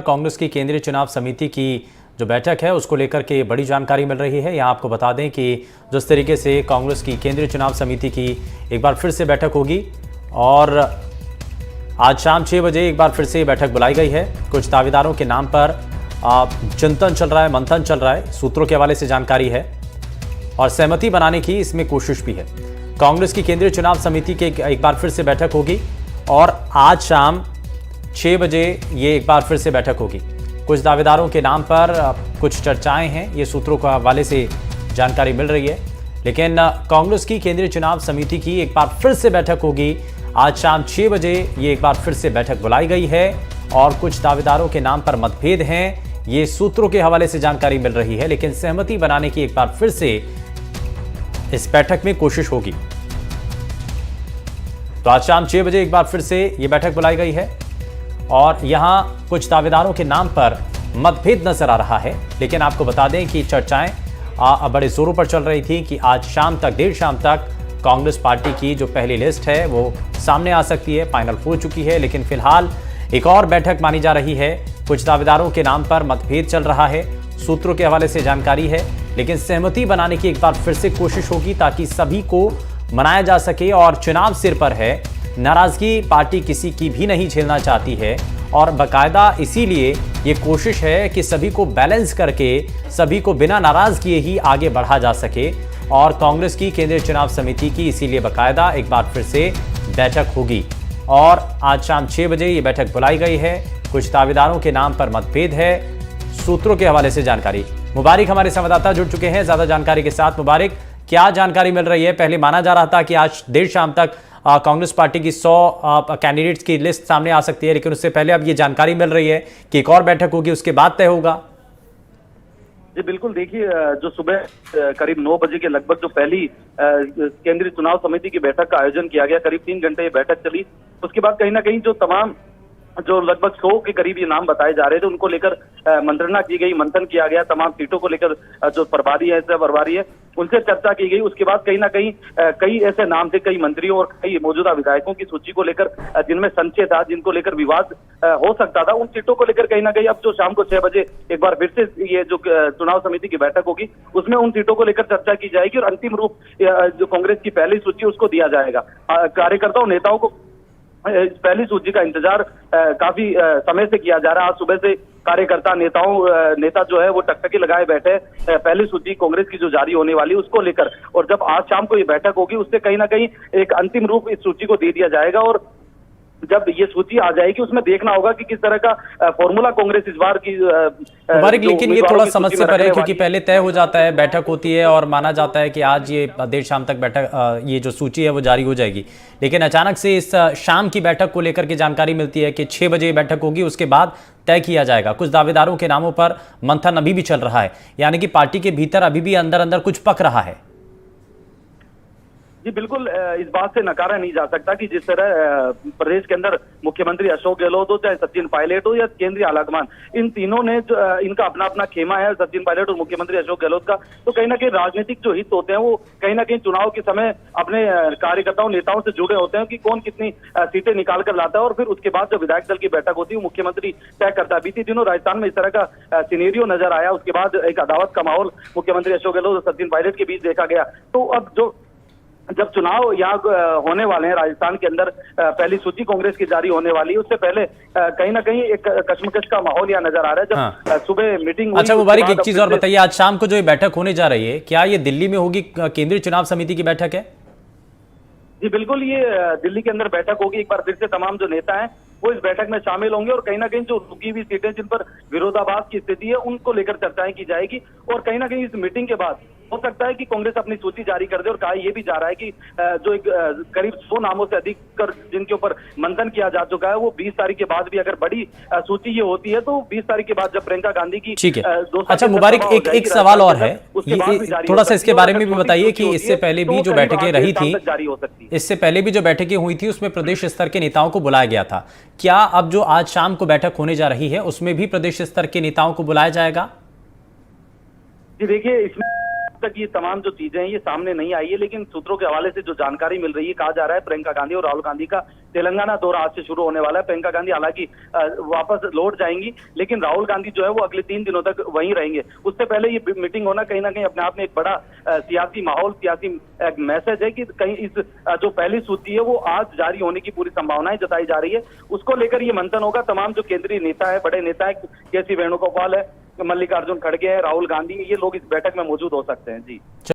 कांग्रेस की केंद्रीय चुनाव समिति की जो बैठक है उसको लेकर के बड़ी जानकारी मिल रही है। यहाँ आपको बता दें कि जिस तरीके से कांग्रेस की केंद्रीय चुनाव समिति की एक बार फिर से बैठक होगी और आज शाम 6 बजे एक बार फिर से बैठक बुलाई गई है। कुछ दावेदारों के नाम पर चिंतन चल रहा है, मंथन चल रहा है, सूत्रों के हवाले से जानकारी है और सहमति बनाने की इसमें कोशिश भी है। कांग्रेस की केंद्रीय चुनाव समिति की एक बार फिर से बैठक होगी और आज शाम 6 बजे ये एक बार फिर से बैठक होगी। कुछ दावेदारों के नाम पर कुछ चर्चाएं हैं, ये सूत्रों के हवाले से जानकारी मिल रही है। लेकिन कांग्रेस की केंद्रीय चुनाव समिति की एक बार फिर से बैठक होगी आज शाम 6 बजे। ये एक बार फिर से बैठक बुलाई गई है और कुछ दावेदारों के नाम पर मतभेद हैं, ये सूत्रों के हवाले से जानकारी मिल रही है। लेकिन सहमति बनाने की एक बार फिर से इस बैठक में कोशिश होगी। तो आज शाम 6 बजे एक बार फिर से ये बैठक बुलाई गई है और यहां कुछ दावेदारों के नाम पर मतभेद नजर आ रहा है। लेकिन आपको बता दें कि चर्चाएं बड़े जोरों पर चल रही थी कि आज शाम तक, देर शाम तक कांग्रेस पार्टी की जो पहली लिस्ट है वो सामने आ सकती है, फाइनल हो चुकी है। लेकिन फिलहाल एक और बैठक मानी जा रही है। कुछ दावेदारों के नाम पर मतभेद चल रहा है, सूत्रों के हवाले से जानकारी है। लेकिन सहमति बनाने की एक बार फिर से कोशिश होगी ताकि सभी को मनाया जा सके। और चुनाव सिर पर है, नाराजगी पार्टी किसी की भी नहीं झेलना चाहती है और बाकायदा इसीलिए ये कोशिश है कि सभी को बैलेंस करके, सभी को बिना नाराज किए ही आगे बढ़ा जा सके। और कांग्रेस की केंद्रीय चुनाव समिति की इसीलिए बाकायदा एक बार फिर से बैठक होगी और आज शाम 6 बजे ये बैठक बुलाई गई है। कुछ दावेदारों के नाम पर मतभेद है, सूत्रों के हवाले से जानकारी। मुबारिक हमारे संवाददाता जुड़ चुके हैं ज्यादा जानकारी के साथ। मुबारिक, क्या जानकारी मिल रही है? पहले माना जा रहा था कि आज देर शाम तक कांग्रेस पार्टी की 100 कैंडिडेट्स की लिस्ट सामने आ सकती है, लेकिन उससे पहले अब ये जानकारी मिल रही है कि एक और बैठक होगी, उसके बाद तय होगा। जी बिल्कुल, देखिए जो सुबह करीब 9 बजे के लगभग जो पहली केंद्रीय चुनाव समिति की बैठक का आयोजन किया गया, करीब 3 घंटे ये बैठक चली। उसके बाद कहीं ना कहीं जो तमाम जो लगभग 100 के करीब ये नाम बताए जा रहे थे उनको लेकर मंत्रणा की गई, मंथन किया गया। तमाम सीटों को लेकर जो प्रभारी है, प्रभारी है, उनसे चर्चा की गई। उसके बाद कहीं ना कहीं कई ऐसे नाम थे, कई मंत्रियों और कई मौजूदा विधायकों की सूची को लेकर जिनमें संशय था, जिनको लेकर विवाद हो सकता था, उन सीटों को लेकर कहीं ना कहीं अब जो शाम को 6 बजे एक बार फिर से ये जो चुनाव समिति की बैठक होगी उसमें उन सीटों को लेकर चर्चा की जाएगी और अंतिम रूप जो कांग्रेस की पहली सूची उसको दिया जाएगा। कार्यकर्ताओं, नेताओं को पहली सूची का इंतजार काफी समय से किया जा रहा है। आज सुबह से कार्यकर्ता, नेता जो है वो टकटकी लगाए बैठे पहली सूची कांग्रेस की जो जारी होने वाली उसको लेकर। और जब आज शाम को ये बैठक होगी उससे कहीं ना कहीं एक अंतिम रूप इस सूची को दे दिया जाएगा और जब ये सूची आ जाएगी उसमें देखना होगा कि किस तरह का फॉर्मूला कांग्रेस इस बार की मुबारक। लेकिन ये थोड़ा समस्या पर है क्योंकि पहले तय हो जाता है, बैठक होती है और माना जाता है कि आज ये देर शाम तक बैठक, ये जो सूची है वो जारी हो जाएगी। लेकिन अचानक से इस शाम की बैठक को लेकर के जानकारी मिलती है कि 6 बजे बैठक होगी, उसके बाद तय किया जाएगा। कुछ दावेदारों के नामों पर मंथन अभी भी चल रहा है, यानी कि पार्टी के भीतर अभी भी अंदर अंदर कुछ पक रहा है। जी बिल्कुल, इस बात से नकारा नहीं जा सकता कि जिस तरह प्रदेश के अंदर मुख्यमंत्री अशोक गहलोत हो, चाहे सचिन पायलट हो या केंद्रीय आलाकमान, इन तीनों ने इनका अपना अपना खेमा है, सचिन पायलट और मुख्यमंत्री अशोक गहलोत का। तो कहीं ना कहीं राजनीतिक जो हित होते हैं वो कहीं ना कहीं चुनाव के समय अपने कार्यकर्ताओं, नेताओं से जुड़े होते हैं कि कौन कितनी सीटें निकाल कर लाता है और फिर उसके बाद जो विधायक दल की बैठक होती है वो मुख्यमंत्री तय करता है। बीती दिनों राजस्थान में इस तरह का सिनेरियो नजर आया, उसके बाद एक अदावत का माहौल मुख्यमंत्री अशोक गहलोत और सचिन पायलट के बीच देखा गया। तो अब जब चुनाव यहाँ होने वाले हैं राजस्थान के अंदर, पहली सूची कांग्रेस की जारी होने वाली है, उससे पहले कहीं ना कहीं एक कश्मकश का माहौल यहाँ नजर आ रहा है। जब सुबह मीटिंग हुई। अच्छा मुबारक, एक चीज और बताइए, आज शाम को जो ये बैठक होने जा रही है, क्या ये दिल्ली में होगी? केंद्रीय चुनाव समिति की बैठक है? जी बिल्कुल, ये दिल्ली के अंदर बैठक होगी। एक बार फिर से तमाम जो नेता हैं वो इस बैठक में शामिल होंगे और कहीं ना कहीं जो रुकी हुई सीटें जिन पर विरोधाभास की स्थिति है उनको लेकर चर्चाएं की जाएगी। और कहीं ना कहीं इस मीटिंग के बाद हो सकता है कि कांग्रेस अपनी सूची जारी कर दे। और कहा यह भी जा रहा है कि जो एक करीब 100 नामों से अधिक कर जिनके ऊपर मंथन किया जा चुका है, वो 20 तारीख के बाद भी अगर बड़ी सूची ये होती है तो 20 तारीख के बाद जब प्रियंका गांधी की, ठीक है। अच्छा मुबारक, एक सवाल और है, थोड़ा सा इसके बारे में भी बताइए कि इससे पहले भी जो बैठकें रही थी, इससे पहले भी जो बैठकें हुई थी उसमें प्रदेश स्तर के नेताओं को बुलाया गया था। क्या अब जो आज शाम को बैठक होने जा रही है उसमें भी प्रदेश स्तर के नेताओं को बुलाया जाएगा? जी देखिए, इसमें तक ये तमाम जो चीजें हैं ये सामने नहीं आई है, लेकिन सूत्रों के हवाले से जो जानकारी मिल रही है, कहा जा रहा है प्रियंका गांधी और राहुल गांधी का तेलंगाना दौरा आज से शुरू होने वाला है। प्रियंका गांधी हालांकि वापस लौट जाएंगी, लेकिन राहुल गांधी जो है वो अगले 3 दिनों तक वहीं रहेंगे। उससे पहले ये मीटिंग होना कहीं ना कहीं अपने आप में एक बड़ा सियासी माहौल, सियासी मैसेज है कि कहीं इस जो पहली सूची है वो आज जारी होने की पूरी संभावनाएं जताई जा रही है। उसको लेकर ये मंथन होगा। तमाम जो केंद्रीय नेता है, बड़े नेता है, के सी वेणुगोपाल है, मल्लिकार्जुन खड़गे है, राहुल गांधी, ये लोग इस बैठक में मौजूद हो सकते हैं। जी।